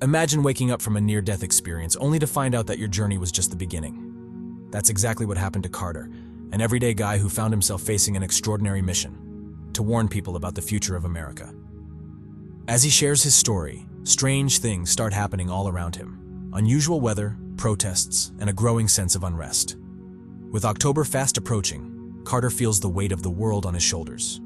Imagine waking up from a near-death experience only to find out that your journey was just the beginning. That's exactly what happened to Carter, an everyday guy who found himself facing an extraordinary mission: to warn people about the future of America. As he shares his story, strange things start happening all around him. Unusual weather, protests, and a growing sense of unrest. With October fast approaching, Carter feels the weight of the world on his shoulders.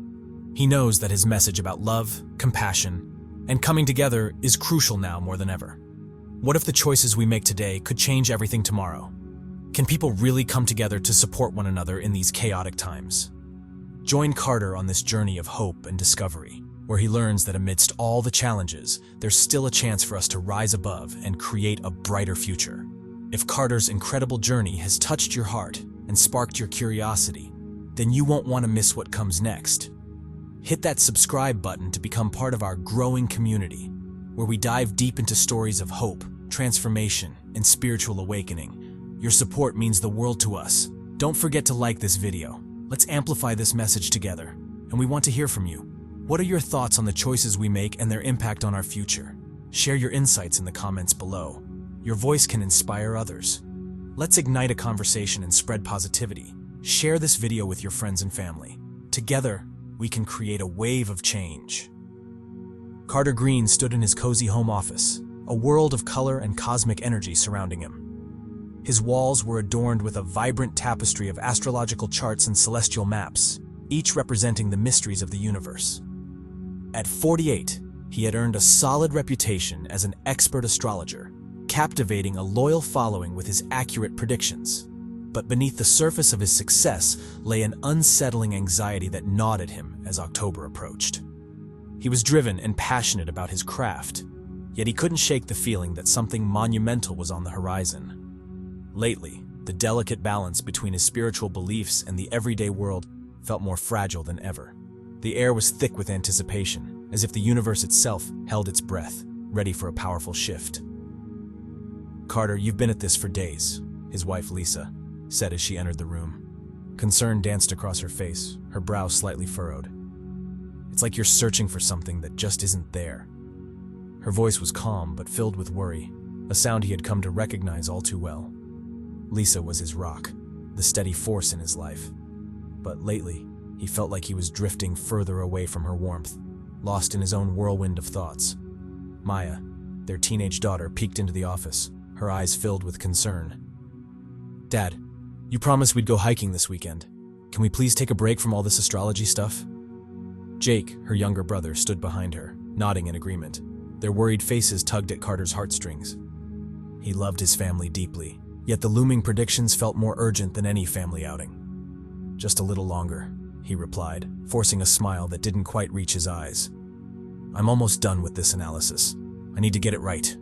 He knows that his message about love, compassion, and coming together is crucial now more than ever. What if the choices we make today could change everything tomorrow? Can people really come together to support one another in these chaotic times? Join Carter on this journey of hope and discovery, where he learns that amidst all the challenges, there's still a chance for us to rise above and create a brighter future. If Carter's incredible journey has touched your heart and sparked your curiosity, then you won't want to miss what comes next. Hit that subscribe button to become part of our growing community, where we dive deep into stories of hope, transformation, and spiritual awakening. Your support means the world to us. Don't forget to like this video. Let's amplify this message together, and we want to hear from you. What are your thoughts on the choices we make and their impact on our future? Share your insights in the comments below. Your voice can inspire others. Let's ignite a conversation and spread positivity. Share this video with your friends and family. Together, we can create a wave of change. Carter Green stood in his cozy home office, a world of color and cosmic energy surrounding him. His walls were adorned with a vibrant tapestry of astrological charts and celestial maps, each representing the mysteries of the universe. At 48, he had earned a solid reputation as an expert astrologer, captivating a loyal following with his accurate predictions. But beneath the surface of his success lay an unsettling anxiety that gnawed at him as October approached. He was driven and passionate about his craft, yet he couldn't shake the feeling that something monumental was on the horizon. Lately, the delicate balance between his spiritual beliefs and the everyday world felt more fragile than ever. The air was thick with anticipation, as if the universe itself held its breath, ready for a powerful shift. "Carter, you've been at this for days," his wife Lisa said as she entered the room. Concern danced across her face, her brow slightly furrowed. "It's like you're searching for something that just isn't there." Her voice was calm but filled with worry, a sound he had come to recognize all too well. Lisa was his rock, the steady force in his life. But lately, he felt like he was drifting further away from her warmth, lost in his own whirlwind of thoughts. Maya, their teenage daughter, peeked into the office, her eyes filled with concern. "Dad, you promised we'd go hiking this weekend. Can we please take a break from all this astrology stuff?" Jake, her younger brother, stood behind her, nodding in agreement. Their worried faces tugged at Carter's heartstrings. He loved his family deeply, yet the looming predictions felt more urgent than any family outing. "Just a little longer," he replied, forcing a smile that didn't quite reach his eyes. "I'm almost done with this analysis. I need to get it right."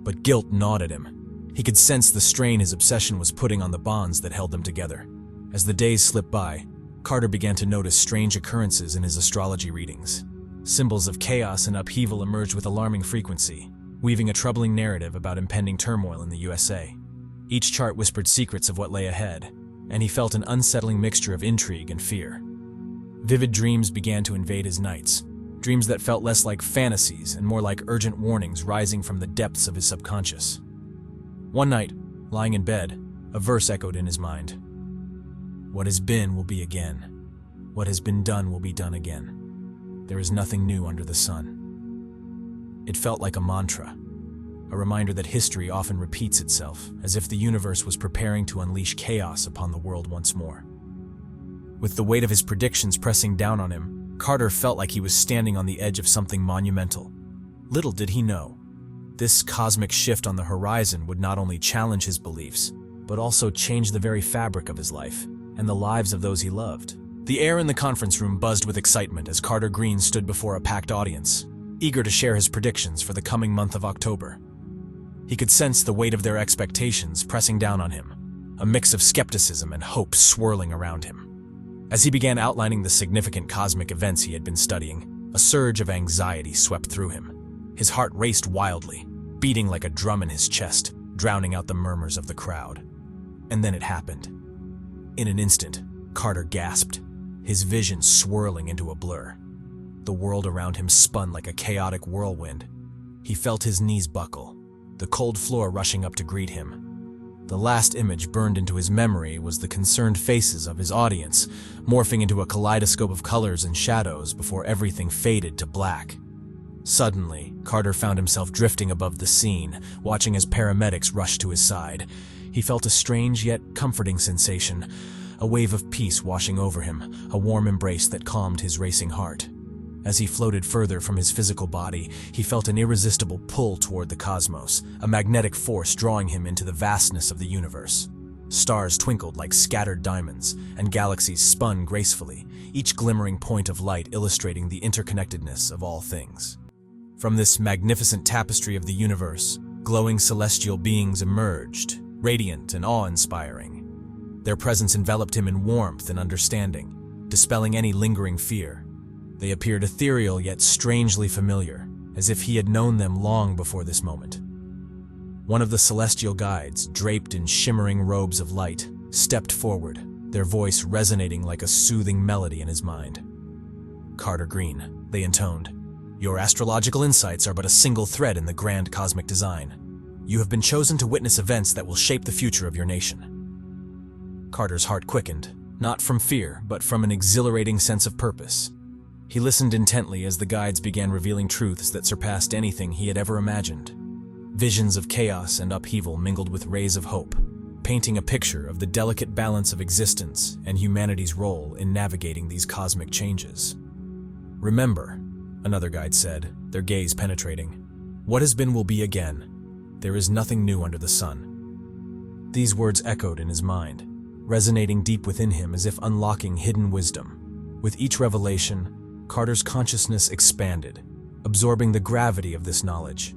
But guilt gnawed at him. He could sense the strain his obsession was putting on the bonds that held them together. As the days slipped by, Carter began to notice strange occurrences in his astrology readings. Symbols of chaos and upheaval emerged with alarming frequency, weaving a troubling narrative about impending turmoil in the USA. Each chart whispered secrets of what lay ahead, and he felt an unsettling mixture of intrigue and fear. Vivid dreams began to invade his nights, dreams that felt less like fantasies and more like urgent warnings rising from the depths of his subconscious. One night, lying in bed, a verse echoed in his mind. "What has been will be again. What has been done will be done again. There is nothing new under the sun." It felt like a mantra, a reminder that history often repeats itself, as if the universe was preparing to unleash chaos upon the world once more. With the weight of his predictions pressing down on him, Carter felt like he was standing on the edge of something monumental. Little did he know, this cosmic shift on the horizon would not only challenge his beliefs, but also change the very fabric of his life and the lives of those he loved. The air in the conference room buzzed with excitement as Carter Green stood before a packed audience, eager to share his predictions for the coming month of October. He could sense the weight of their expectations pressing down on him, a mix of skepticism and hope swirling around him. As he began outlining the significant cosmic events he had been studying, a surge of anxiety swept through him. His heart raced wildly, beating like a drum in his chest, drowning out the murmurs of the crowd. And then it happened. In an instant, Carter gasped, his vision swirling into a blur. The world around him spun like a chaotic whirlwind, He felt his knees buckle, the cold floor rushing up to greet him. The last image burned into his memory was the concerned faces of his audience, morphing into a kaleidoscope of colors and shadows before everything faded to black. Suddenly, Carter found himself drifting above the scene, watching as paramedics rushed to his side. He felt a strange yet comforting sensation, a wave of peace washing over him, a warm embrace that calmed his racing heart. As he floated further from his physical body, he felt an irresistible pull toward the cosmos, a magnetic force drawing him into the vastness of the universe. Stars twinkled like scattered diamonds, and galaxies spun gracefully, each glimmering point of light illustrating the interconnectedness of all things. From this magnificent tapestry of the universe, glowing celestial beings emerged, radiant and awe-inspiring. Their presence enveloped him in warmth and understanding, dispelling any lingering fear. They appeared ethereal yet strangely familiar, as if he had known them long before this moment. One of the celestial guides, draped in shimmering robes of light, stepped forward, their voice resonating like a soothing melody in his mind. "Carter Green," they intoned, "your astrological insights are but a single thread in the grand cosmic design. You have been chosen to witness events that will shape the future of your nation." Carter's heart quickened, not from fear, but from an exhilarating sense of purpose. He listened intently as the guides began revealing truths that surpassed anything he had ever imagined. Visions of chaos and upheaval mingled with rays of hope, painting a picture of the delicate balance of existence and humanity's role in navigating these cosmic changes. "Remember," another guide said, their gaze penetrating, "what has been will be again. There is nothing new under the sun." These words echoed in his mind, resonating deep within him as if unlocking hidden wisdom. With each revelation, Carter's consciousness expanded, absorbing the gravity of this knowledge.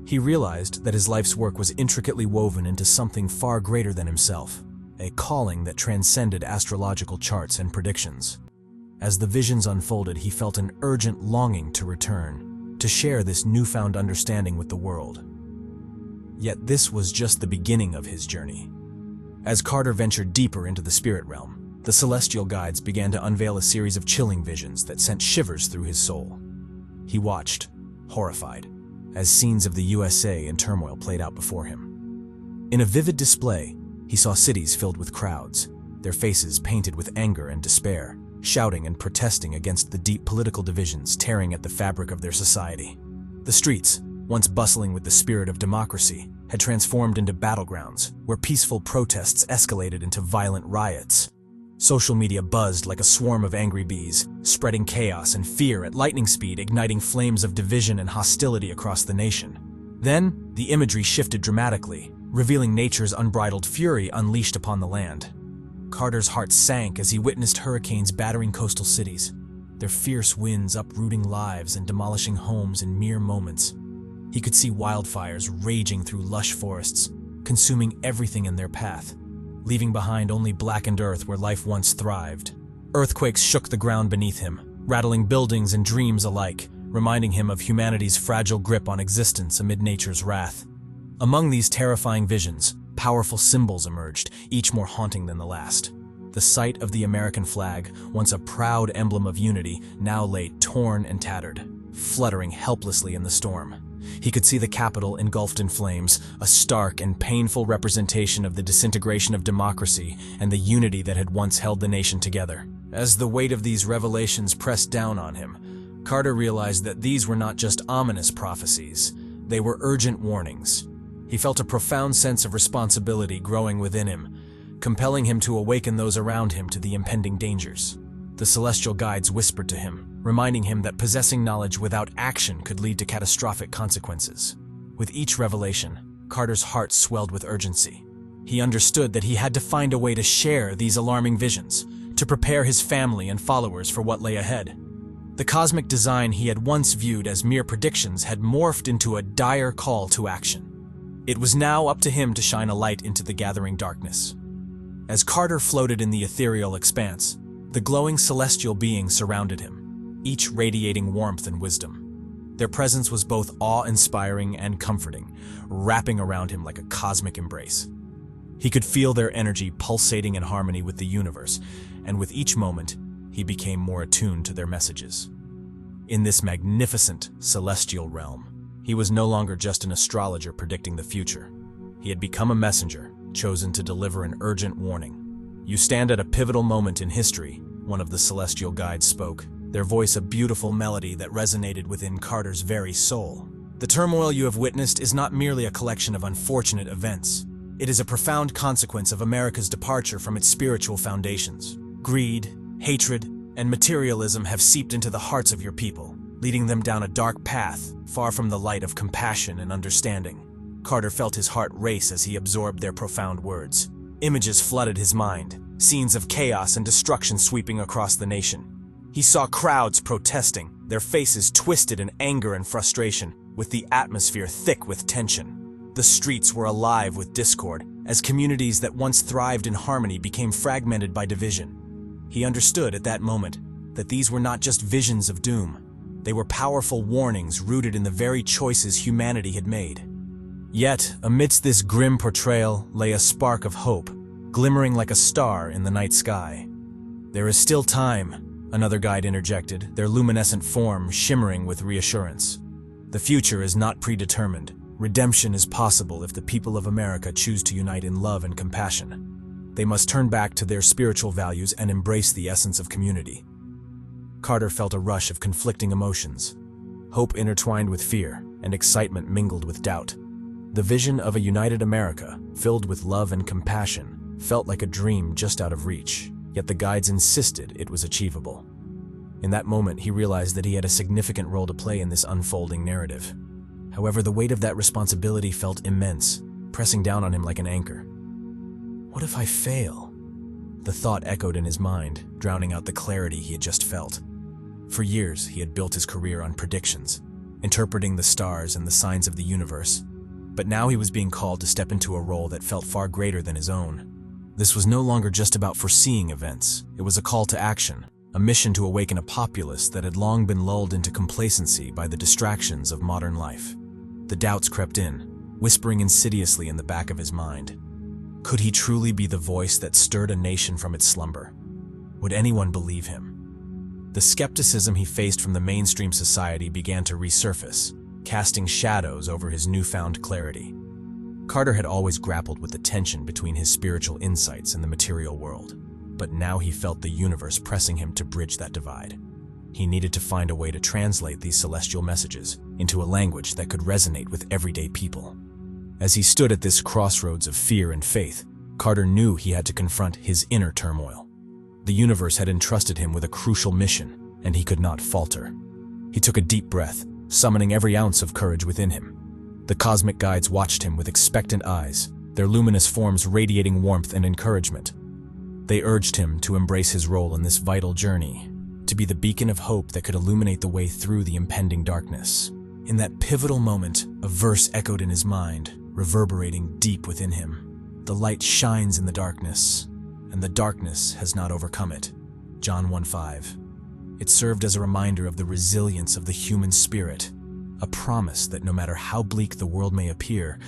He realized that his life's work was intricately woven into something far greater than himself, a calling that transcended astrological charts and predictions. As the visions unfolded, he felt an urgent longing to return, to share this newfound understanding with the world. Yet this was just the beginning of his journey. As Carter ventured deeper into the spirit realm, the celestial guides began to unveil a series of chilling visions that sent shivers through his soul. He watched, horrified, as scenes of the USA in turmoil played out before him. In a vivid display, he saw cities filled with crowds, their faces painted with anger and despair, shouting and protesting against the deep political divisions tearing at the fabric of their society. The streets, once bustling with the spirit of democracy, had transformed into battlegrounds where peaceful protests escalated into violent riots. Social media buzzed like a swarm of angry bees, spreading chaos and fear at lightning speed, igniting flames of division and hostility across the nation. Then, the imagery shifted dramatically, revealing nature's unbridled fury unleashed upon the land. Carter's heart sank as he witnessed hurricanes battering coastal cities, their fierce winds uprooting lives and demolishing homes in mere moments. He could see wildfires raging through lush forests, consuming everything in their path, leaving behind only blackened earth where life once thrived. Earthquakes shook the ground beneath him, rattling buildings and dreams alike, reminding him of humanity's fragile grip on existence amid nature's wrath. Among these terrifying visions, powerful symbols emerged, each more haunting than the last. The sight of the American flag, once a proud emblem of unity, now lay torn and tattered, fluttering helplessly in the storm. He could see the Capitol engulfed in flames, a stark and painful representation of the disintegration of democracy and the unity that had once held the nation together. As the weight of these revelations pressed down on him, Carter realized that these were not just ominous prophecies, they were urgent warnings. He felt a profound sense of responsibility growing within him, compelling him to awaken those around him to the impending dangers. The celestial guides whispered to him, reminding him that possessing knowledge without action could lead to catastrophic consequences. With each revelation, Carter's heart swelled with urgency. He understood that he had to find a way to share these alarming visions, to prepare his family and followers for what lay ahead. The cosmic design he had once viewed as mere predictions had morphed into a dire call to action. It was now up to him to shine a light into the gathering darkness. As Carter floated in the ethereal expanse, the glowing celestial beings surrounded him, each radiating warmth and wisdom. Their presence was both awe-inspiring and comforting, wrapping around him like a cosmic embrace. He could feel their energy pulsating in harmony with the universe, and with each moment, he became more attuned to their messages. In this magnificent celestial realm, He was no longer just an astrologer predicting the future. He had become a messenger, chosen to deliver an urgent warning. "You stand at a pivotal moment in history," one of the celestial guides spoke, their voice a beautiful melody that resonated within Carter's very soul. "The turmoil you have witnessed is not merely a collection of unfortunate events. It is a profound consequence of America's departure from its spiritual foundations. Greed, hatred, and materialism have seeped into the hearts of your people, leading them down a dark path, far from the light of compassion and understanding." Carter felt his heart race as he absorbed their profound words. Images flooded his mind, scenes of chaos and destruction sweeping across the nation. He saw crowds protesting, their faces twisted in anger and frustration, with the atmosphere thick with tension. The streets were alive with discord, as communities that once thrived in harmony became fragmented by division. He understood at that moment that these were not just visions of doom. They were powerful warnings rooted in the very choices humanity had made. Yet, amidst this grim portrayal lay a spark of hope, glimmering like a star in the night sky. "There is still time," another guide interjected, their luminescent form shimmering with reassurance. "The future is not predetermined. Redemption is possible if the people of America choose to unite in love and compassion. They must turn back to their spiritual values and embrace the essence of community." Carter felt a rush of conflicting emotions. Hope intertwined with fear, and excitement mingled with doubt. The vision of a united America, filled with love and compassion, felt like a dream just out of reach, yet the guides insisted it was achievable. In that moment, he realized that he had a significant role to play in this unfolding narrative. However, the weight of that responsibility felt immense, pressing down on him like an anchor. "What if I fail?" The thought echoed in his mind, drowning out the clarity he had just felt. For years, he had built his career on predictions, interpreting the stars and the signs of the universe. But now he was being called to step into a role that felt far greater than his own. This was no longer just about foreseeing events. It was a call to action, a mission to awaken a populace that had long been lulled into complacency by the distractions of modern life. The doubts crept in, whispering insidiously in the back of his mind. Could he truly be the voice that stirred a nation from its slumber? Would anyone believe him? The skepticism he faced from the mainstream society began to resurface, casting shadows over his newfound clarity. Carter had always grappled with the tension between his spiritual insights and the material world, but now he felt the universe pressing him to bridge that divide. He needed to find a way to translate these celestial messages into a language that could resonate with everyday people. As he stood at this crossroads of fear and faith, Carter knew he had to confront his inner turmoil. The universe had entrusted him with a crucial mission, and he could not falter. He took a deep breath, summoning every ounce of courage within him. The cosmic guides watched him with expectant eyes, their luminous forms radiating warmth and encouragement. They urged him to embrace his role in this vital journey, to be the beacon of hope that could illuminate the way through the impending darkness. In that pivotal moment, a verse echoed in his mind, reverberating deep within him. "The light shines in the darkness, and the darkness has not overcome it." John 1:5. It served as a reminder of the resilience of the human spirit, a promise that no matter how bleak the world may appear,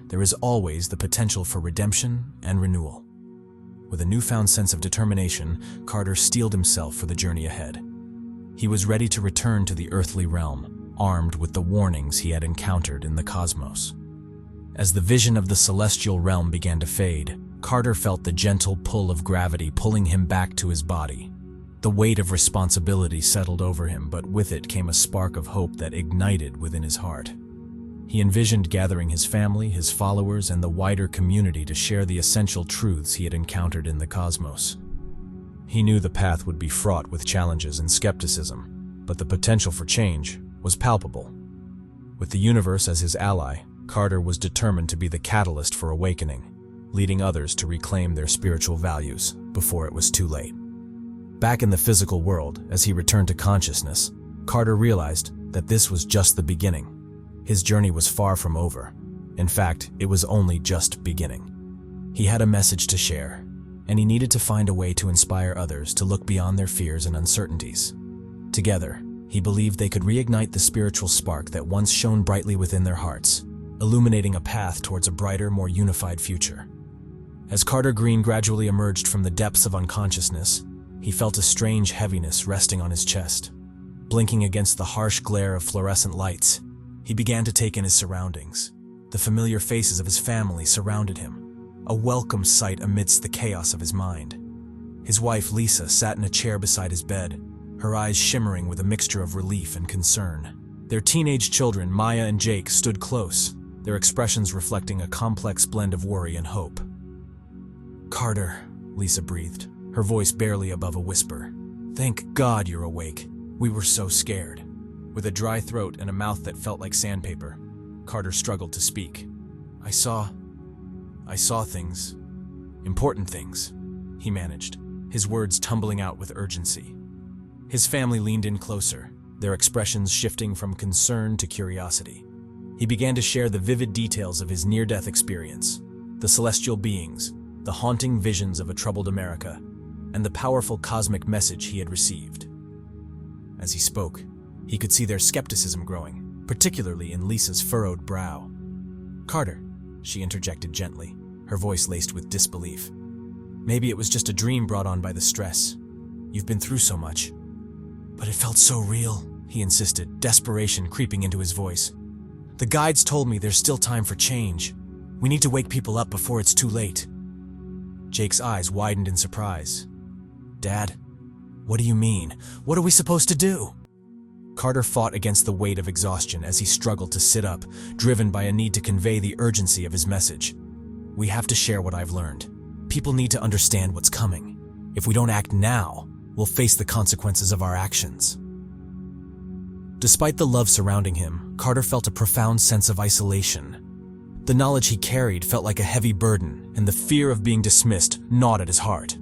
there is always the potential for redemption and renewal. With a newfound sense of determination, Carter steeled himself for the journey ahead. He was ready to return to the earthly realm, armed with the warnings he had encountered in the cosmos. As the vision of the celestial realm began to fade, Carter felt the gentle pull of gravity pulling him back to his body. The weight of responsibility settled over him, but with it came a spark of hope that ignited within his heart. He envisioned gathering his family, his followers, and the wider community to share the essential truths he had encountered in the cosmos. He knew the path would be fraught with challenges and skepticism, but the potential for change was palpable. With the universe as his ally, Carter was determined to be the catalyst for awakening, leading others to reclaim their spiritual values before it was too late. Back in the physical world, as he returned to consciousness, Carter realized that this was just the beginning. His journey was far from over. In fact, it was only just beginning. He had a message to share, and he needed to find a way to inspire others to look beyond their fears and uncertainties. Together, he believed they could reignite the spiritual spark that once shone brightly within their hearts, illuminating a path towards a brighter, more unified future. As Carter Green gradually emerged from the depths of unconsciousness, he felt a strange heaviness resting on his chest. Blinking against the harsh glare of fluorescent lights, He began to take in his surroundings. The familiar faces of his family surrounded him, a welcome sight amidst the chaos of his mind. His wife, Lisa, sat in a chair beside his bed, her eyes shimmering with a mixture of relief and concern. Their teenage children, Maya and Jake, stood close, their expressions reflecting a complex blend of worry and hope. "Carter," Lisa breathed, her voice barely above a whisper. "Thank God you're awake. We were so scared." With a dry throat and a mouth that felt like sandpaper, Carter struggled to speak. I saw things. Important things," he managed, his words tumbling out with urgency. His family leaned in closer, their expressions shifting from concern to curiosity. He began to share the vivid details of his near-death experience, the celestial beings, the haunting visions of a troubled America, and the powerful cosmic message he had received. As he spoke, he could see their skepticism growing, particularly in Lisa's furrowed brow. "Carter," she interjected gently, her voice laced with disbelief. "Maybe it was just a dream brought on by the stress. You've been through so much." "But it felt so real," he insisted, desperation creeping into his voice. "The guides told me there's still time for change. We need to wake people up before it's too late." Jake's eyes widened in surprise. "Dad, what do you mean? What are we supposed to do?" Carter fought against the weight of exhaustion as he struggled to sit up, driven by a need to convey the urgency of his message. "We have to share what I've learned. People need to understand what's coming. If we don't act now, we'll face the consequences of our actions." Despite the love surrounding him, Carter felt a profound sense of isolation. The knowledge he carried felt like a heavy burden, and the fear of being dismissed gnawed at his heart.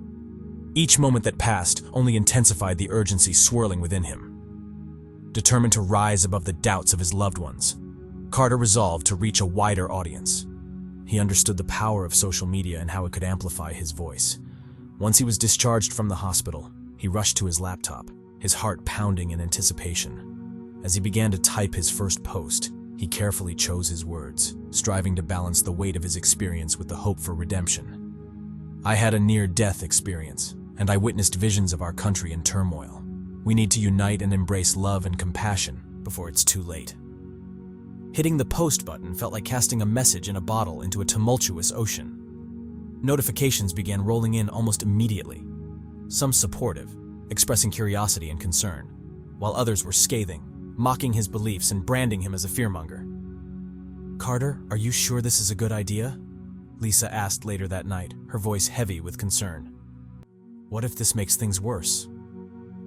Each moment that passed only intensified the urgency swirling within him. Determined to rise above the doubts of his loved ones, Carter resolved to reach a wider audience. He understood the power of social media and how it could amplify his voice. Once he was discharged from the hospital, he rushed to his laptop, his heart pounding in anticipation. As he began to type his first post, he carefully chose his words, striving to balance the weight of his experience with the hope for redemption. "I had a near-death experience, and I witnessed visions of our country in turmoil. We need to unite and embrace love and compassion before it's too late." Hitting the post button felt like casting a message in a bottle into a tumultuous ocean. Notifications began rolling in almost immediately, some supportive, expressing curiosity and concern, while others were scathing, mocking his beliefs and branding him as a fearmonger. "Carter, are you sure this is a good idea?" Lisa asked later that night, her voice heavy with concern. "What if this makes things worse?"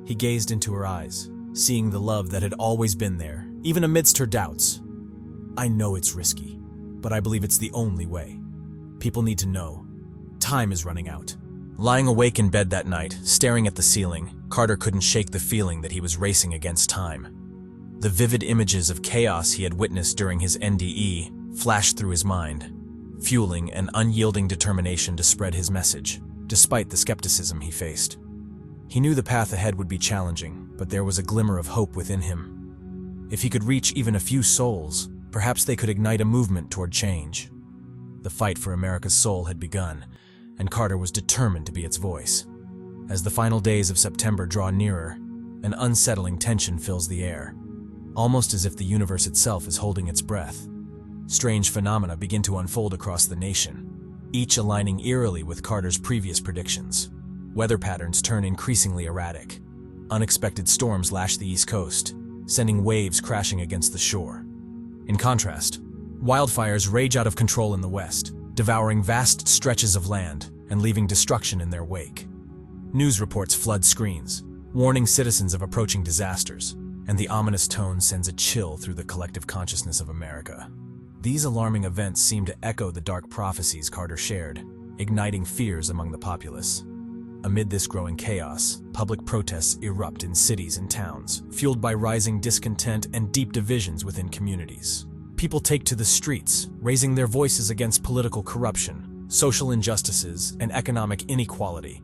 He gazed into her eyes, seeing the love that had always been there, even amidst her doubts. "I know it's risky, but I believe it's the only way. People need to know. Time is running out." Lying awake in bed that night, staring at the ceiling, Carter couldn't shake the feeling that he was racing against time. The vivid images of chaos he had witnessed during his NDE flashed through his mind, fueling an unyielding determination to spread his message, despite the skepticism he faced. He knew the path ahead would be challenging, but there was a glimmer of hope within him. If he could reach even a few souls, perhaps they could ignite a movement toward change. The fight for America's soul had begun, and Carter was determined to be its voice. As the final days of September draw nearer, an unsettling tension fills the air, almost as if the universe itself is holding its breath. Strange phenomena begin to unfold across the nation, each aligning eerily with Carter's previous predictions. Weather patterns turn increasingly erratic. Unexpected storms lash the East Coast, sending waves crashing against the shore. In contrast, wildfires rage out of control in the West, devouring vast stretches of land and leaving destruction in their wake. News reports flood screens, warning citizens of approaching disasters, and the ominous tone sends a chill through the collective consciousness of America. These alarming events seem to echo the dark prophecies Carter shared, igniting fears among the populace. Amid this growing chaos, public protests erupt in cities and towns, fueled by rising discontent and deep divisions within communities. People take to the streets, raising their voices against political corruption, social injustices, and economic inequality.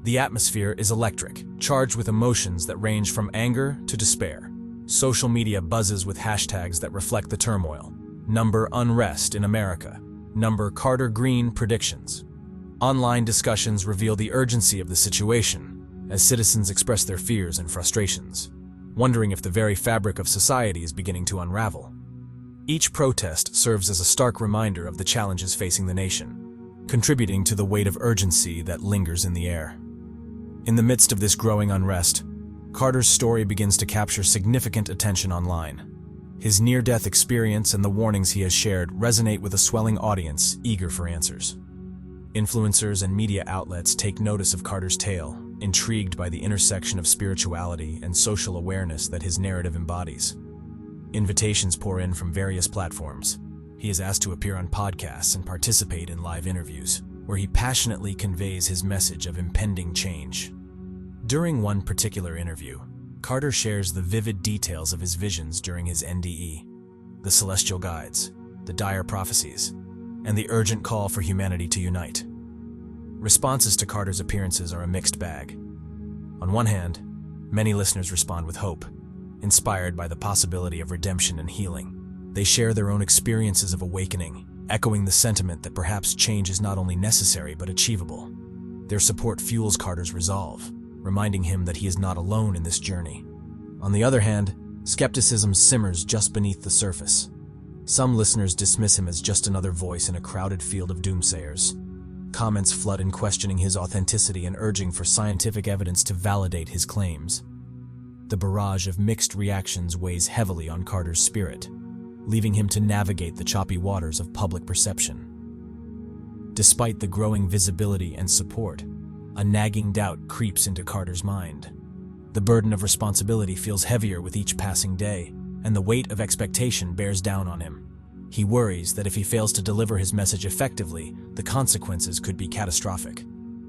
The atmosphere is electric, charged with emotions that range from anger to despair. Social media buzzes with hashtags that reflect the turmoil. Number unrest in America. Number Carter Green predictions. Online discussions reveal the urgency of the situation, as citizens express their fears and frustrations, wondering if the very fabric of society is beginning to unravel. Each protest serves as a stark reminder of the challenges facing the nation, contributing to the weight of urgency that lingers in the air. In the midst of this growing unrest, Carter's story begins to capture significant attention online. His near-death experience and the warnings he has shared resonate with a swelling audience eager for answers. Influencers and media outlets take notice of Carter's tale, intrigued by the intersection of spirituality and social awareness that his narrative embodies. Invitations pour in from various platforms. He is asked to appear on podcasts and participate in live interviews, where he passionately conveys his message of impending change. During one particular interview, Carter shares the vivid details of his visions during his NDE, the celestial guides, the dire prophecies, and the urgent call for humanity to unite. Responses to Carter's appearances are a mixed bag. On one hand, many listeners respond with hope, inspired by the possibility of redemption and healing. They share their own experiences of awakening, echoing the sentiment that perhaps change is not only necessary but achievable. Their support fuels Carter's resolve, reminding him that he is not alone in this journey. On the other hand, skepticism simmers just beneath the surface. Some listeners dismiss him as just another voice in a crowded field of doomsayers. Comments flood in questioning his authenticity and urging for scientific evidence to validate his claims. The barrage of mixed reactions weighs heavily on Carter's spirit, leaving him to navigate the choppy waters of public perception. Despite the growing visibility and support, a nagging doubt creeps into Carter's mind. The burden of responsibility feels heavier with each passing day, and the weight of expectation bears down on him. He worries that if he fails to deliver his message effectively, the consequences could be catastrophic.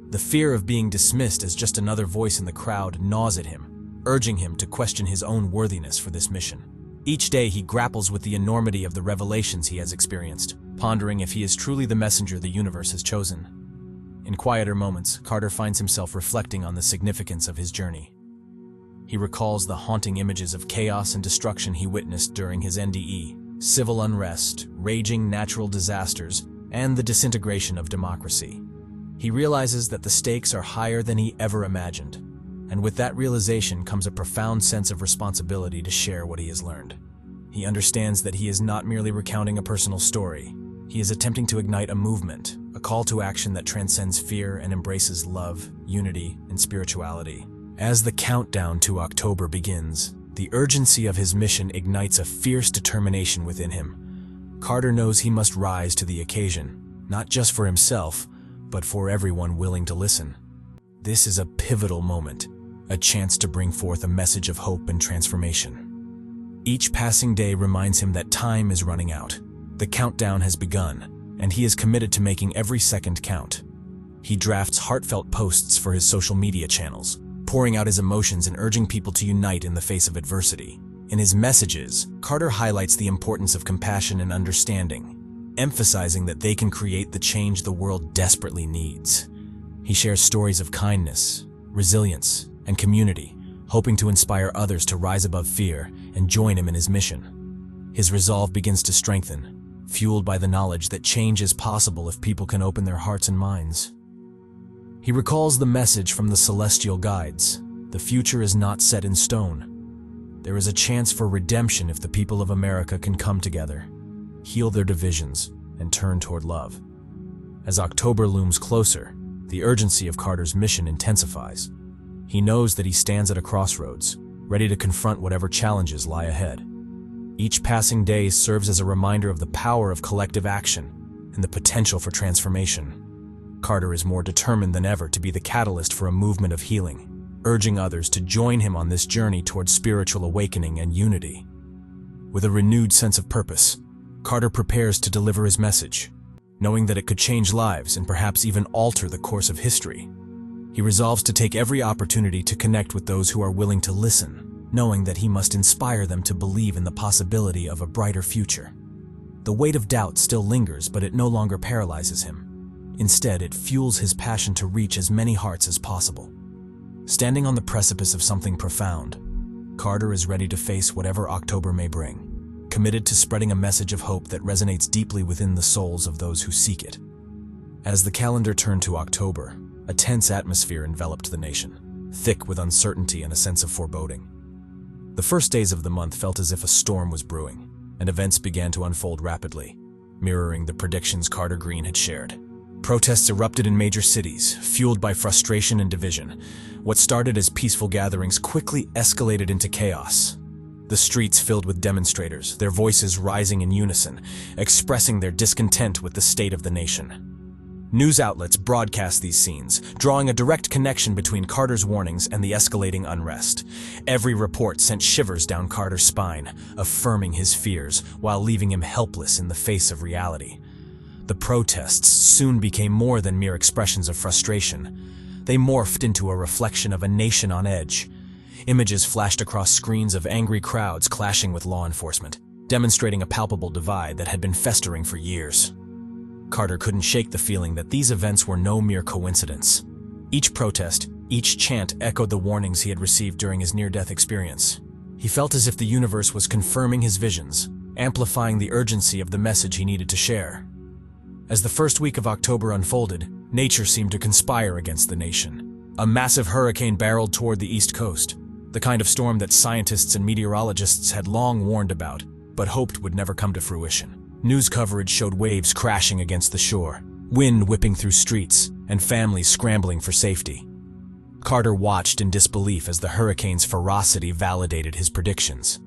The fear of being dismissed as just another voice in the crowd gnaws at him, urging him to question his own worthiness for this mission. Each day he grapples with the enormity of the revelations he has experienced, pondering if he is truly the messenger the universe has chosen. In quieter moments, Carter finds himself reflecting on the significance of his journey. He recalls the haunting images of chaos and destruction he witnessed during his NDE, civil unrest, raging natural disasters, and the disintegration of democracy. He realizes that the stakes are higher than he ever imagined, and with that realization comes a profound sense of responsibility to share what he has learned. He understands that he is not merely recounting a personal story. He is attempting to ignite a movement, a call to action that transcends fear and embraces love, unity, and spirituality. As the countdown to October begins, the urgency of his mission ignites a fierce determination within him. Carter knows he must rise to the occasion, not just for himself, but for everyone willing to listen. This is a pivotal moment, a chance to bring forth a message of hope and transformation. Each passing day reminds him that time is running out. The countdown has begun, and he is committed to making every second count. He drafts heartfelt posts for his social media channels, pouring out his emotions and urging people to unite in the face of adversity. In his messages, Carter highlights the importance of compassion and understanding, emphasizing that they can create the change the world desperately needs. He shares stories of kindness, resilience, and community, hoping to inspire others to rise above fear and join him in his mission. His resolve begins to strengthen, fueled by the knowledge that change is possible if people can open their hearts and minds. He recalls the message from the celestial guides: the future is not set in stone. There is a chance for redemption if the people of America can come together, heal their divisions, and turn toward love. As October looms closer, the urgency of Carter's mission intensifies. He knows that he stands at a crossroads, ready to confront whatever challenges lie ahead. Each passing day serves as a reminder of the power of collective action and the potential for transformation. Carter is more determined than ever to be the catalyst for a movement of healing, urging others to join him on this journey toward spiritual awakening and unity. With a renewed sense of purpose, Carter prepares to deliver his message, knowing that it could change lives and perhaps even alter the course of history. He resolves to take every opportunity to connect with those who are willing to listen, knowing that he must inspire them to believe in the possibility of a brighter future. The weight of doubt still lingers, but it no longer paralyzes him. Instead, it fuels his passion to reach as many hearts as possible. Standing on the precipice of something profound, Carter is ready to face whatever October may bring, committed to spreading a message of hope that resonates deeply within the souls of those who seek it. As the calendar turned to October, a tense atmosphere enveloped the nation, thick with uncertainty and a sense of foreboding. The first days of the month felt as if a storm was brewing. and events began to unfold rapidly, mirroring the predictions Carter Green had shared. Protests erupted in major cities, fueled by frustration and division. What started as peaceful gatherings quickly escalated into chaos. The streets filled with demonstrators, their voices rising in unison, expressing their discontent with the state of the nation. News outlets broadcast these scenes, drawing a direct connection between Carter's warnings and the escalating unrest. Every report sent shivers down Carter's spine, affirming his fears while leaving him helpless in the face of reality. The protests soon became more than mere expressions of frustration. They morphed into a reflection of a nation on edge. Images flashed across screens of angry crowds clashing with law enforcement, demonstrating a palpable divide that had been festering for years. Carter couldn't shake the feeling that these events were no mere coincidence. Each protest, each chant echoed the warnings he had received during his near-death experience. He felt as if the universe was confirming his visions, amplifying the urgency of the message he needed to share. As the first week of October unfolded, nature seemed to conspire against the nation. A massive hurricane barreled toward the East Coast, the kind of storm that scientists and meteorologists had long warned about, but hoped would never come to fruition. News coverage showed waves crashing against the shore, wind whipping through streets, and families scrambling for safety. Carter watched in disbelief as the hurricane's ferocity validated his predictions.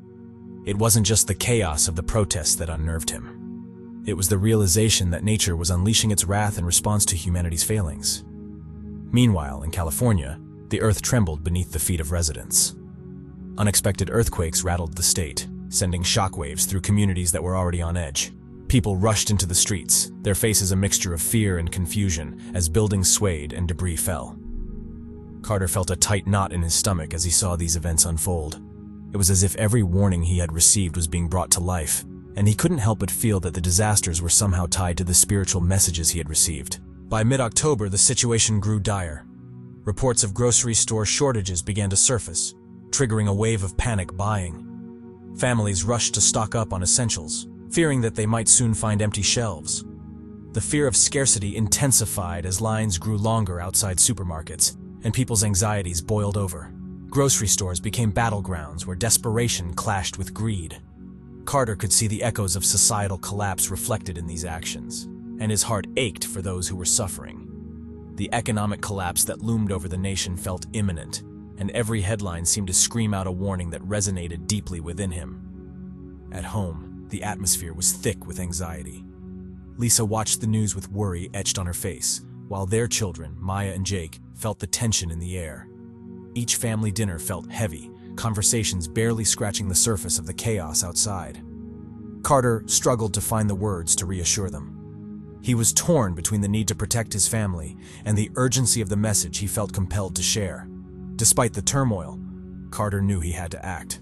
It wasn't just the chaos of the protests that unnerved him. It was the realization that nature was unleashing its wrath in response to humanity's failings. Meanwhile, in California, the earth trembled beneath the feet of residents. Unexpected earthquakes rattled the state, sending shockwaves through communities that were already on edge. People rushed into the streets, their faces a mixture of fear and confusion as buildings swayed and debris fell. Carter felt a tight knot in his stomach as he saw these events unfold. It was as if every warning he had received was being brought to life, and he couldn't help but feel that the disasters were somehow tied to the spiritual messages he had received. By mid-October, the situation grew dire. Reports of grocery store shortages began to surface, triggering a wave of panic buying. Families rushed to stock up on essentials, fearing that they might soon find empty shelves. The fear of scarcity intensified as lines grew longer outside supermarkets, and people's anxieties boiled over. Grocery stores became battlegrounds where desperation clashed with greed. Carter could see the echoes of societal collapse reflected in these actions, and his heart ached for those who were suffering. The economic collapse that loomed over the nation felt imminent, and every headline seemed to scream out a warning that resonated deeply within him. At home, the atmosphere was thick with anxiety. Lisa watched the news with worry etched on her face, while their children, Maya and Jake, felt the tension in the air. Each family dinner felt heavy, conversations barely scratching the surface of the chaos outside. Carter struggled to find the words to reassure them. He was torn between the need to protect his family and the urgency of the message he felt compelled to share. Despite the turmoil, Carter knew he had to act.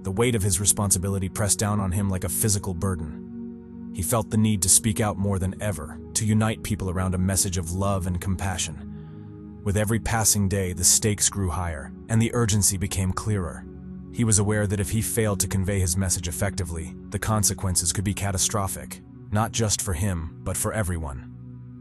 The weight of his responsibility pressed down on him like a physical burden. He felt the need to speak out more than ever, to unite people around a message of love and compassion. With every passing day, the stakes grew higher, and the urgency became clearer. He was aware that if he failed to convey his message effectively, the consequences could be catastrophic, not just for him, but for everyone.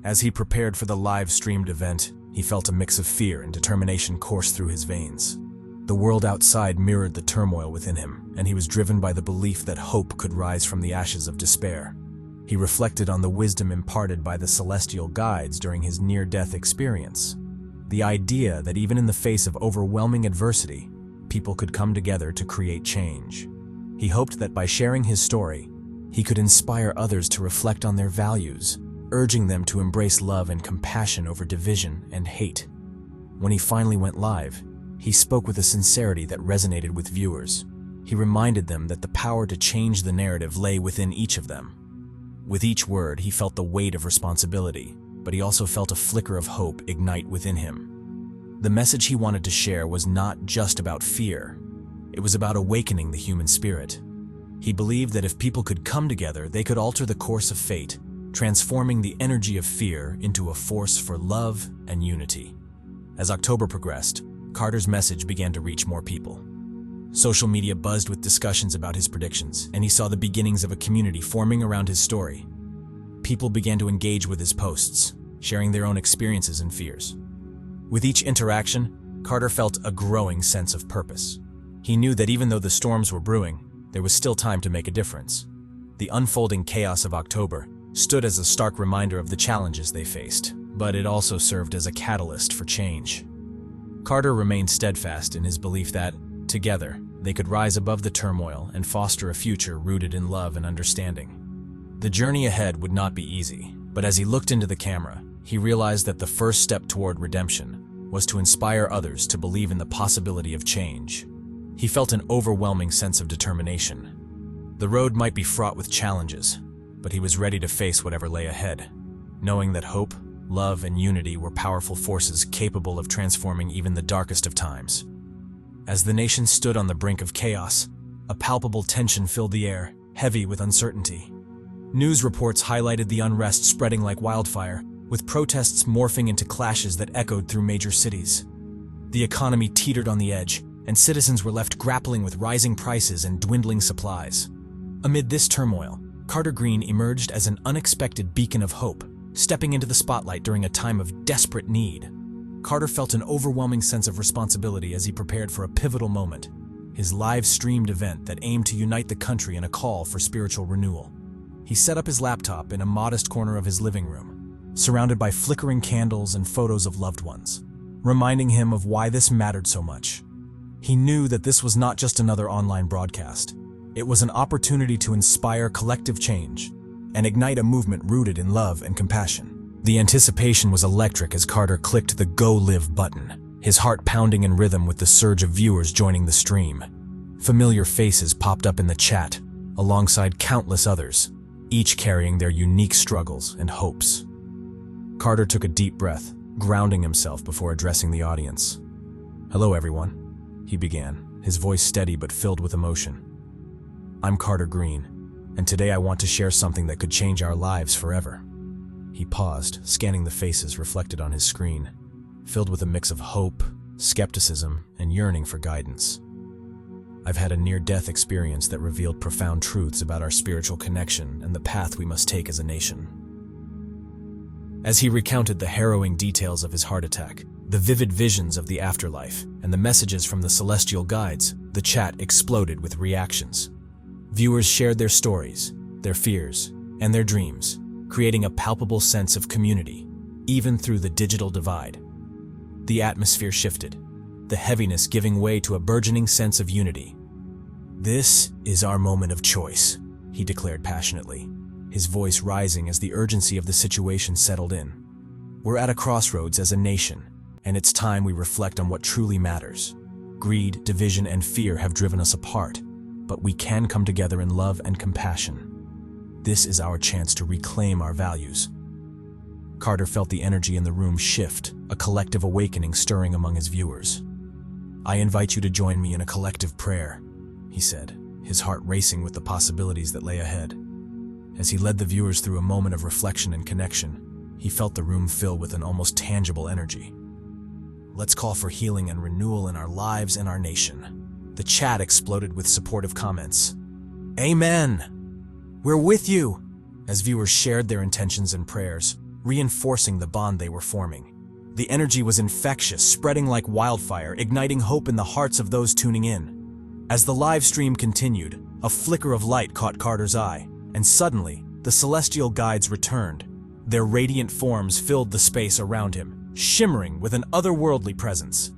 As he prepared for the live-streamed event, he felt a mix of fear and determination course through his veins. The world outside mirrored the turmoil within him, and he was driven by the belief that hope could rise from the ashes of despair. He reflected on the wisdom imparted by the celestial guides during his near-death experience. The idea that even in the face of overwhelming adversity, people could come together to create change. He hoped that by sharing his story, he could inspire others to reflect on their values, urging them to embrace love and compassion over division and hate. When he finally went live, he spoke with a sincerity that resonated with viewers. He reminded them that the power to change the narrative lay within each of them. With each word, he felt the weight of responsibility, but he also felt a flicker of hope ignite within him. The message he wanted to share was not just about fear. It was about awakening the human spirit. He believed that if people could come together, they could alter the course of fate, transforming the energy of fear into a force for love and unity. As October progressed, Carter's message began to reach more people. Social media buzzed with discussions about his predictions, and he saw the beginnings of a community forming around his story. People began to engage with his posts, sharing their own experiences and fears. With each interaction, Carter felt a growing sense of purpose. He knew that even though the storms were brewing, there was still time to make a difference. The unfolding chaos of October stood as a stark reminder of the challenges they faced, but it also served as a catalyst for change. Carter remained steadfast in his belief that, together, they could rise above the turmoil and foster a future rooted in love and understanding. The journey ahead would not be easy, but as he looked into the camera, he realized that the first step toward redemption was to inspire others to believe in the possibility of change. He felt an overwhelming sense of determination. The road might be fraught with challenges, but he was ready to face whatever lay ahead, knowing that hope, love, and unity were powerful forces capable of transforming even the darkest of times. As the nation stood on the brink of chaos, a palpable tension filled the air, heavy with uncertainty. News reports highlighted the unrest spreading like wildfire, with protests morphing into clashes that echoed through major cities. The economy teetered on the edge, and citizens were left grappling with rising prices and dwindling supplies. Amid this turmoil, Carter Green emerged as an unexpected beacon of hope, stepping into the spotlight during a time of desperate need. Carter felt an overwhelming sense of responsibility as he prepared for a pivotal moment, his live-streamed event that aimed to unite the country in a call for spiritual renewal. He set up his laptop in a modest corner of his living room, surrounded by flickering candles and photos of loved ones, reminding him of why this mattered so much. He knew that this was not just another online broadcast. It was an opportunity to inspire collective change and ignite a movement rooted in love and compassion. The anticipation was electric as Carter clicked the Go Live button, his heart pounding in rhythm with the surge of viewers joining the stream. Familiar faces popped up in the chat, alongside countless others, each carrying their unique struggles and hopes. Carter took a deep breath, grounding himself before addressing the audience. "Hello, everyone," he began, his voice steady but filled with emotion. "I'm Carter Green, and today I want to share something that could change our lives forever." He paused, scanning the faces reflected on his screen, filled with a mix of hope, skepticism, and yearning for guidance. "I've had a near-death experience that revealed profound truths about our spiritual connection and the path we must take as a nation." As he recounted the harrowing details of his heart attack, the vivid visions of the afterlife, and the messages from the celestial guides, the chat exploded with reactions. Viewers shared their stories, their fears, and their dreams, creating a palpable sense of community, even through the digital divide. The atmosphere shifted, the heaviness giving way to a burgeoning sense of unity. "This is our moment of choice," he declared passionately, his voice rising as the urgency of the situation settled in. "We're at a crossroads as a nation, and it's time we reflect on what truly matters. Greed, division, and fear have driven us apart, but we can come together in love and compassion. This is our chance to reclaim our values." Carter felt the energy in the room shift, a collective awakening stirring among his viewers. "I invite you to join me in a collective prayer," he said, his heart racing with the possibilities that lay ahead. As he led the viewers through a moment of reflection and connection, he felt the room fill with an almost tangible energy. "Let's call for healing and renewal in our lives and our nation." The chat exploded with supportive comments. "Amen! We're with you!" as viewers shared their intentions and prayers, reinforcing the bond they were forming. The energy was infectious, spreading like wildfire, igniting hope in the hearts of those tuning in. As the live stream continued, a flicker of light caught Carter's eye, and suddenly, the celestial guides returned. Their radiant forms filled the space around him, shimmering with an otherworldly presence.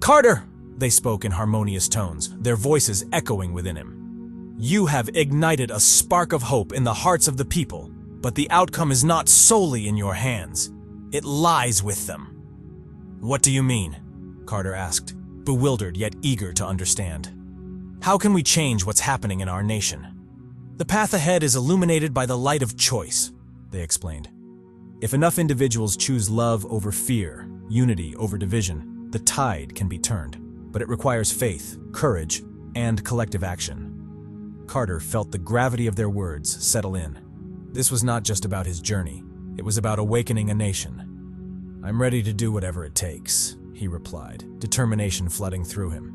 "Carter!" they spoke in harmonious tones, their voices echoing within him. "You have ignited a spark of hope in the hearts of the people, but the outcome is not solely in your hands. It lies with them." "What do you mean?" Carter asked, bewildered yet eager to understand. "How can we change what's happening in our nation?" "The path ahead is illuminated by the light of choice," they explained. "If enough individuals choose love over fear, unity over division, the tide can be turned. But it requires faith, courage, and collective action." Carter felt the gravity of their words settle in. This was not just about his journey, it was about awakening a nation. "I'm ready to do whatever it takes," he replied, determination flooding through him.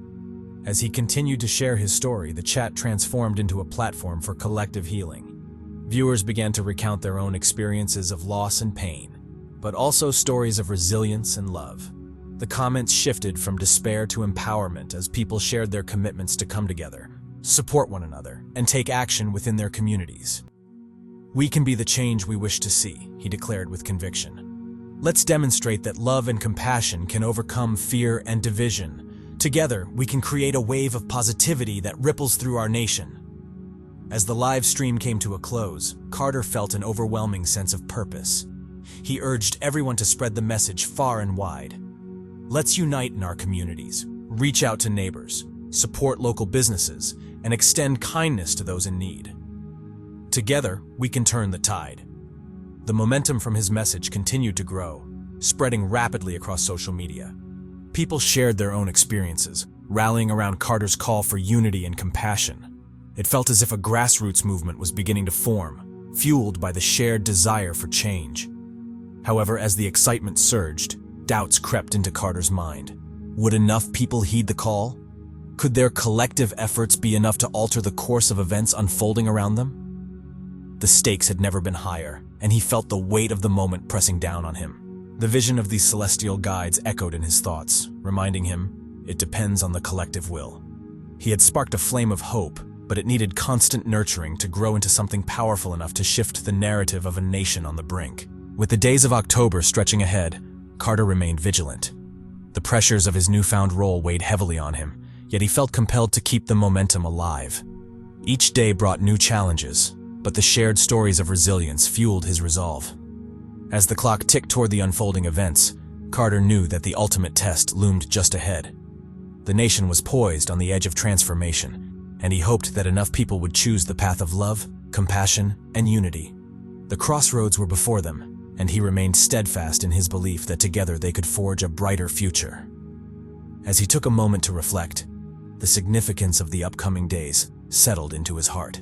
As he continued to share his story, the chat transformed into a platform for collective healing. Viewers began to recount their own experiences of loss and pain, but also stories of resilience and love. The comments shifted from despair to empowerment as people shared their commitments to come together, support one another, and take action within their communities. "We can be the change we wish to see," he declared with conviction. "Let's demonstrate that love and compassion can overcome fear and division. Together, we can create a wave of positivity that ripples through our nation." As the live stream came to a close, Carter felt an overwhelming sense of purpose. He urged everyone to spread the message far and wide. "Let's unite in our communities, reach out to neighbors, support local businesses, and extend kindness to those in need. Together, we can turn the tide." The momentum from his message continued to grow, spreading rapidly across social media. People shared their own experiences, rallying around Carter's call for unity and compassion. It felt as if a grassroots movement was beginning to form, fueled by the shared desire for change. However, as the excitement surged, doubts crept into Carter's mind. Would enough people heed the call? Could their collective efforts be enough to alter the course of events unfolding around them? The stakes had never been higher, and he felt the weight of the moment pressing down on him. The vision of these celestial guides echoed in his thoughts, reminding him, it depends on the collective will. He had sparked a flame of hope, but it needed constant nurturing to grow into something powerful enough to shift the narrative of a nation on the brink. With the days of October stretching ahead, Carter remained vigilant. The pressures of his newfound role weighed heavily on him, yet he felt compelled to keep the momentum alive. Each day brought new challenges, but the shared stories of resilience fueled his resolve. As the clock ticked toward the unfolding events, Carter knew that the ultimate test loomed just ahead. The nation was poised on the edge of transformation, and he hoped that enough people would choose the path of love, compassion, and unity. The crossroads were before them, and he remained steadfast in his belief that together they could forge a brighter future. As he took a moment to reflect, the significance of the upcoming days settled into his heart.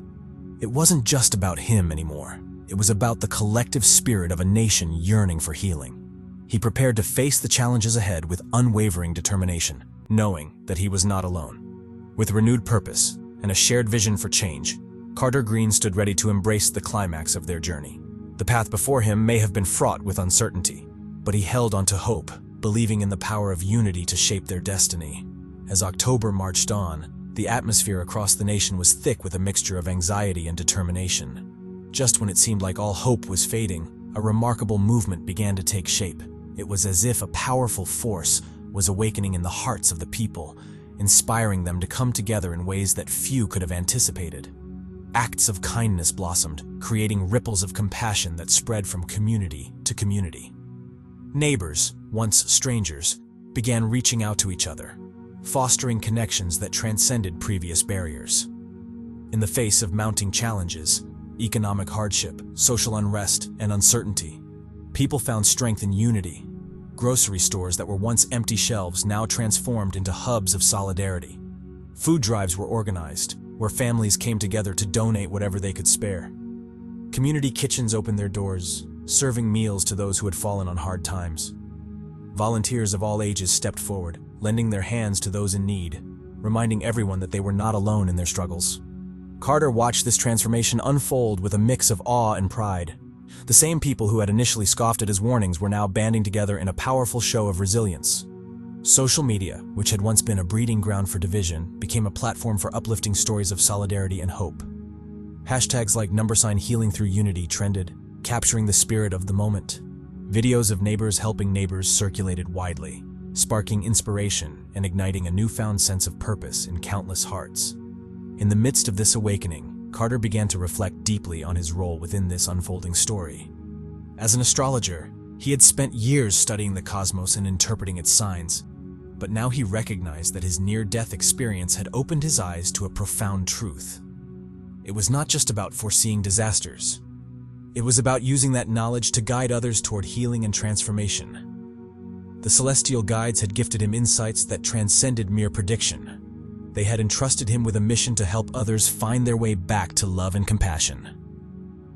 It wasn't just about him anymore. It was about the collective spirit of a nation yearning for healing. He prepared to face the challenges ahead with unwavering determination, knowing that he was not alone. With renewed purpose and a shared vision for change, Carter Green stood ready to embrace the climax of their journey. The path before him may have been fraught with uncertainty, but he held on to hope, believing in the power of unity to shape their destiny. As October marched on, the atmosphere across the nation was thick with a mixture of anxiety and determination. Just when it seemed like all hope was fading, a remarkable movement began to take shape. It was as if a powerful force was awakening in the hearts of the people, inspiring them to come together in ways that few could have anticipated. Acts of kindness blossomed, creating ripples of compassion that spread from community to community. Neighbors, once strangers, began reaching out to each other, fostering connections that transcended previous barriers. In the face of mounting challenges, economic hardship, social unrest, and uncertainty, people found strength in unity. Grocery stores that were once empty shelves now transformed into hubs of solidarity. Food drives were organized, where families came together to donate whatever they could spare. Community kitchens opened their doors, serving meals to those who had fallen on hard times. Volunteers of all ages stepped forward, lending their hands to those in need, reminding everyone that they were not alone in their struggles. Carter watched this transformation unfold with a mix of awe and pride. The same people who had initially scoffed at his warnings were now banding together in a powerful show of resilience. Social media, which had once been a breeding ground for division, became a platform for uplifting stories of solidarity and hope. Hashtags like #HealingThroughUnity trended, capturing the spirit of the moment. Videos of neighbors helping neighbors circulated widely, sparking inspiration and igniting a newfound sense of purpose in countless hearts. In the midst of this awakening, Carter began to reflect deeply on his role within this unfolding story. As an astrologer, he had spent years studying the cosmos and interpreting its signs, but now he recognized that his near-death experience had opened his eyes to a profound truth. It was not just about foreseeing disasters. It was about using that knowledge to guide others toward healing and transformation. The celestial guides had gifted him insights that transcended mere prediction. They had entrusted him with a mission to help others find their way back to love and compassion.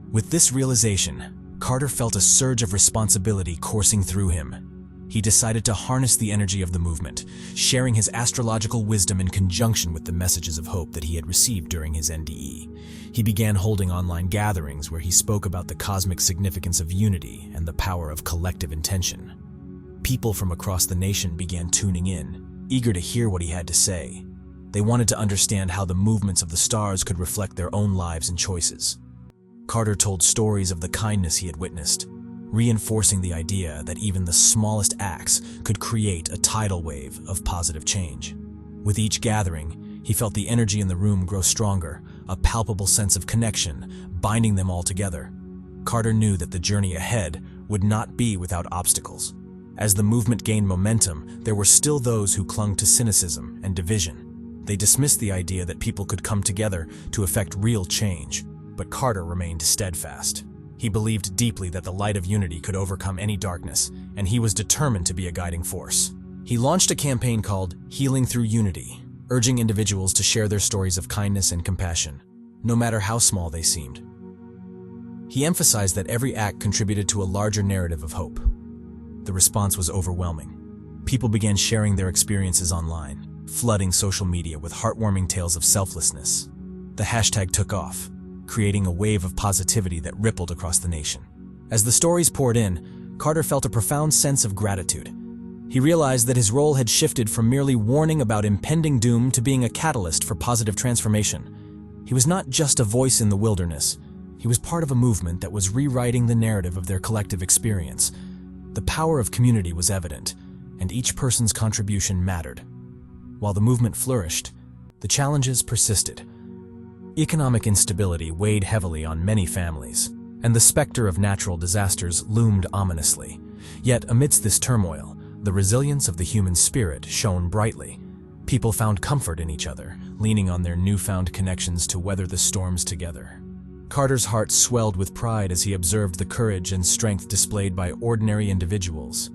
With this realization, Carter felt a surge of responsibility coursing through him. He decided to harness the energy of the movement, sharing his astrological wisdom in conjunction with the messages of hope that he had received during his NDE. He began holding online gatherings where he spoke about the cosmic significance of unity and the power of collective intention. People from across the nation began tuning in, eager to hear what he had to say. They wanted to understand how the movements of the stars could reflect their own lives and choices. Carter told stories of the kindness he had witnessed, reinforcing the idea that even the smallest acts could create a tidal wave of positive change. With each gathering, he felt the energy in the room grow stronger, a palpable sense of connection binding them all together. Carter knew that the journey ahead would not be without obstacles. As the movement gained momentum, there were still those who clung to cynicism and division. They dismissed the idea that people could come together to effect real change, but Carter remained steadfast. He believed deeply that the light of unity could overcome any darkness, and he was determined to be a guiding force. He launched a campaign called Healing Through Unity, urging individuals to share their stories of kindness and compassion, no matter how small they seemed. He emphasized that every act contributed to a larger narrative of hope. The response was overwhelming. People began sharing their experiences online, flooding social media with heartwarming tales of selflessness. The hashtag took off, creating a wave of positivity that rippled across the nation. As the stories poured in, Carter felt a profound sense of gratitude. He realized that his role had shifted from merely warning about impending doom to being a catalyst for positive transformation. He was not just a voice in the wilderness. He was part of a movement that was rewriting the narrative of their collective experience. The power of community was evident, and each person's contribution mattered. While the movement flourished, the challenges persisted. Economic instability weighed heavily on many families, and the specter of natural disasters loomed ominously. Yet amidst this turmoil, the resilience of the human spirit shone brightly. People found comfort in each other, leaning on their newfound connections to weather the storms together. Carter's heart swelled with pride as he observed the courage and strength displayed by ordinary individuals.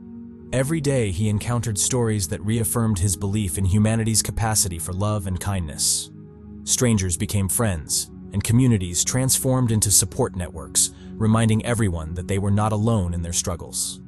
Every day he encountered stories that reaffirmed his belief in humanity's capacity for love and kindness. Strangers became friends, and communities transformed into support networks, reminding everyone that they were not alone in their struggles.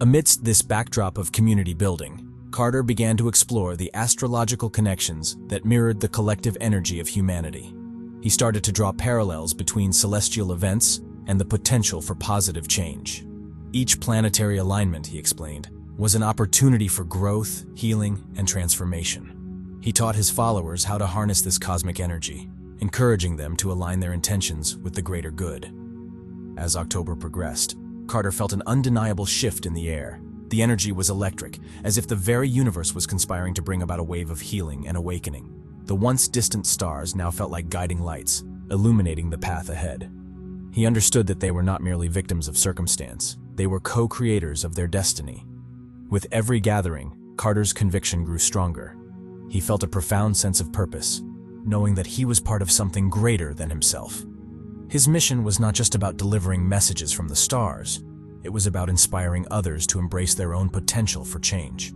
Amidst this backdrop of community building, Carter began to explore the astrological connections that mirrored the collective energy of humanity. He started to draw parallels between celestial events and the potential for positive change. Each planetary alignment, he explained, was an opportunity for growth, healing, and transformation. He taught his followers how to harness this cosmic energy, encouraging them to align their intentions with the greater good. As October progressed, Carter felt an undeniable shift in the air. The energy was electric, as if the very universe was conspiring to bring about a wave of healing and awakening. The once distant stars now felt like guiding lights, illuminating the path ahead. He understood that they were not merely victims of circumstance, they were co-creators of their destiny. With every gathering, Carter's conviction grew stronger. He felt a profound sense of purpose, knowing that he was part of something greater than himself. His mission was not just about delivering messages from the stars, it was about inspiring others to embrace their own potential for change.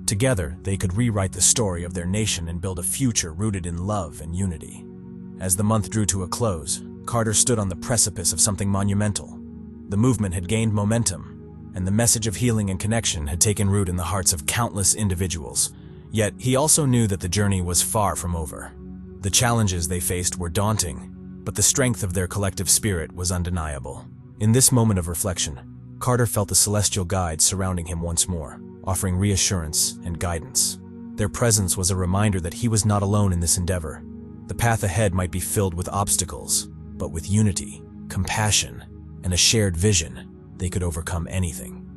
Together, they could rewrite the story of their nation and build a future rooted in love and unity. As the month drew to a close, Carter stood on the precipice of something monumental. The movement had gained momentum, and the message of healing and connection had taken root in the hearts of countless individuals. Yet, he also knew that the journey was far from over. The challenges they faced were daunting, but the strength of their collective spirit was undeniable. In this moment of reflection, Carter felt the celestial guide surrounding him once more, offering reassurance and guidance. Their presence was a reminder that he was not alone in this endeavor. The path ahead might be filled with obstacles, but with unity, compassion, and a shared vision, they could overcome anything.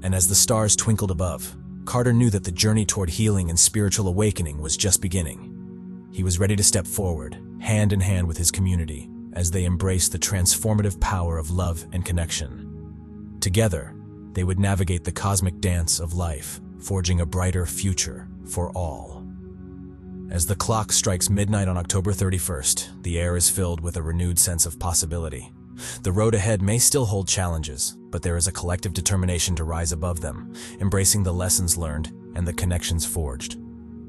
And as the stars twinkled above, Carter knew that the journey toward healing and spiritual awakening was just beginning. He was ready to step forward, hand in hand with his community, as they embraced the transformative power of love and connection. Together, they would navigate the cosmic dance of life, forging a brighter future for all. As the clock strikes midnight on October 31st, the air is filled with a renewed sense of possibility. The road ahead may still hold challenges, but there is a collective determination to rise above them, embracing the lessons learned and the connections forged.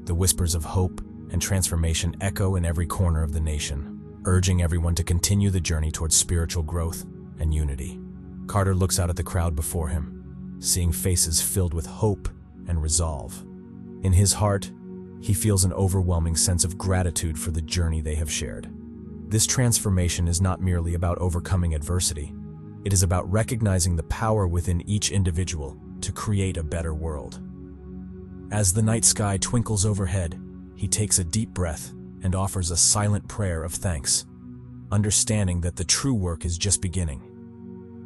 The whispers of hope and transformation echo in every corner of the nation, urging everyone to continue the journey towards spiritual growth and unity. Carter looks out at the crowd before him, seeing faces filled with hope and resolve. In his heart, he feels an overwhelming sense of gratitude for the journey they have shared. This transformation is not merely about overcoming adversity. It is about recognizing the power within each individual to create a better world. As the night sky twinkles overhead, he takes a deep breath and offers a silent prayer of thanks, understanding that the true work is just beginning.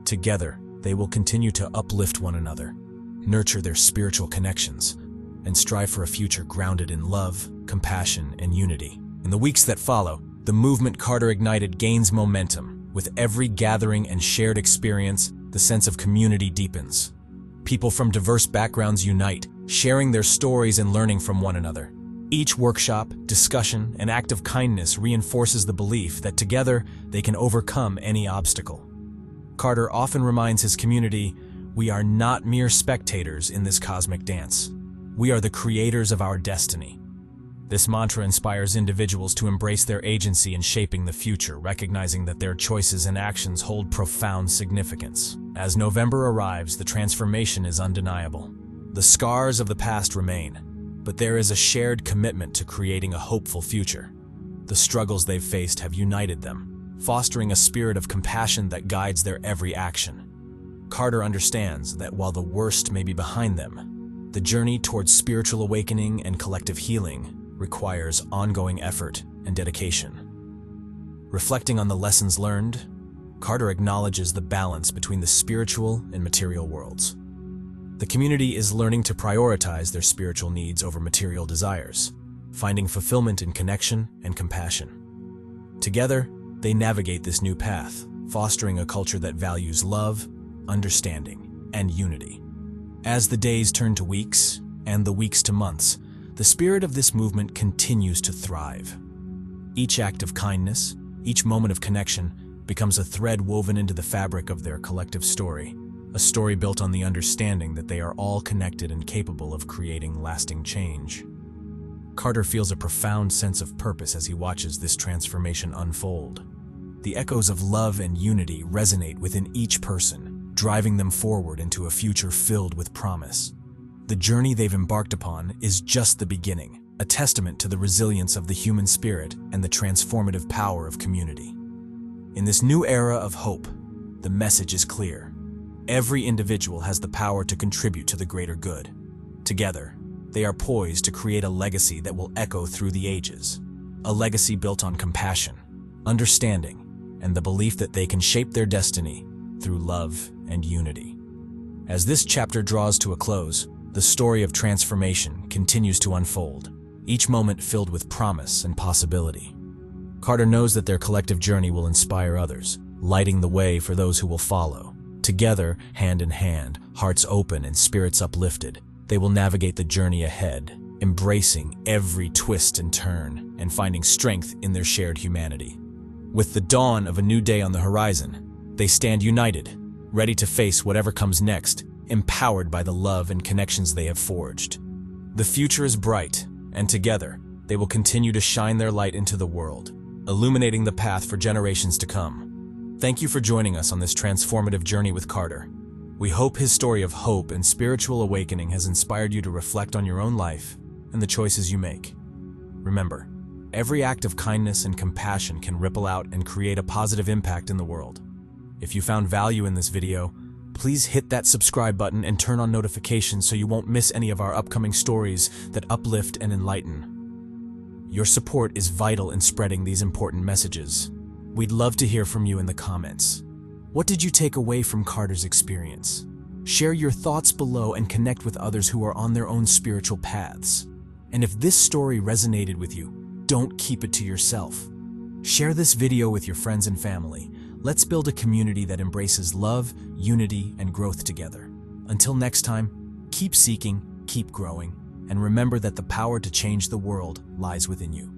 Together, they will continue to uplift one another, nurture their spiritual connections, and strive for a future grounded in love, compassion, and unity. In the weeks that follow, the movement Carter ignited gains momentum. With every gathering and shared experience, the sense of community deepens. People from diverse backgrounds unite, sharing their stories and learning from one another. Each workshop, discussion, and act of kindness reinforces the belief that together they can overcome any obstacle. Carter often reminds his community, "We are not mere spectators in this cosmic dance. We are the creators of our destiny." This mantra inspires individuals to embrace their agency in shaping the future, recognizing that their choices and actions hold profound significance. As November arrives, the transformation is undeniable. The scars of the past remain, but there is a shared commitment to creating a hopeful future. The struggles they've faced have united them, fostering a spirit of compassion that guides their every action. Carter understands that while the worst may be behind them, the journey towards spiritual awakening and collective healing requires ongoing effort and dedication. Reflecting on the lessons learned, Carter acknowledges the balance between the spiritual and material worlds. The community is learning to prioritize their spiritual needs over material desires, finding fulfillment in connection and compassion. Together, they navigate this new path, fostering a culture that values love, understanding, and unity. As the days turn to weeks, and the weeks to months, the spirit of this movement continues to thrive. Each act of kindness, each moment of connection, becomes a thread woven into the fabric of their collective story, a story built on the understanding that they are all connected and capable of creating lasting change. Carter feels a profound sense of purpose as he watches this transformation unfold. The echoes of love and unity resonate within each person, driving them forward into a future filled with promise. The journey they've embarked upon is just the beginning, a testament to the resilience of the human spirit and the transformative power of community. In this new era of hope, the message is clear. Every individual has the power to contribute to the greater good. Together, they are poised to create a legacy that will echo through the ages, a legacy built on compassion, understanding, and the belief that they can shape their destiny through love and unity. As this chapter draws to a close, the story of transformation continues to unfold, each moment filled with promise and possibility. Carter knows that their collective journey will inspire others, lighting the way for those who will follow. Together, hand in hand, hearts open and spirits uplifted, they will navigate the journey ahead, embracing every twist and turn and finding strength in their shared humanity. With the dawn of a new day on the horizon, they stand united, ready to face whatever comes next, empowered by the love and connections they have forged. The future is bright, and together, they will continue to shine their light into the world, illuminating the path for generations to come. Thank you for joining us on this transformative journey with Carter. We hope his story of hope and spiritual awakening has inspired you to reflect on your own life and the choices you make. Remember, every act of kindness and compassion can ripple out and create a positive impact in the world. If you found value in this video, please hit that subscribe button and turn on notifications so you won't miss any of our upcoming stories that uplift and enlighten. Your support is vital in spreading these important messages. We'd love to hear from you in the comments. What did you take away from Carter's experience? Share your thoughts below and connect with others who are on their own spiritual paths. And if this story resonated with you, don't keep it to yourself. Share this video with your friends and family. Let's build a community that embraces love, unity, and growth together. Until next time, keep seeking, keep growing, and remember that the power to change the world lies within you.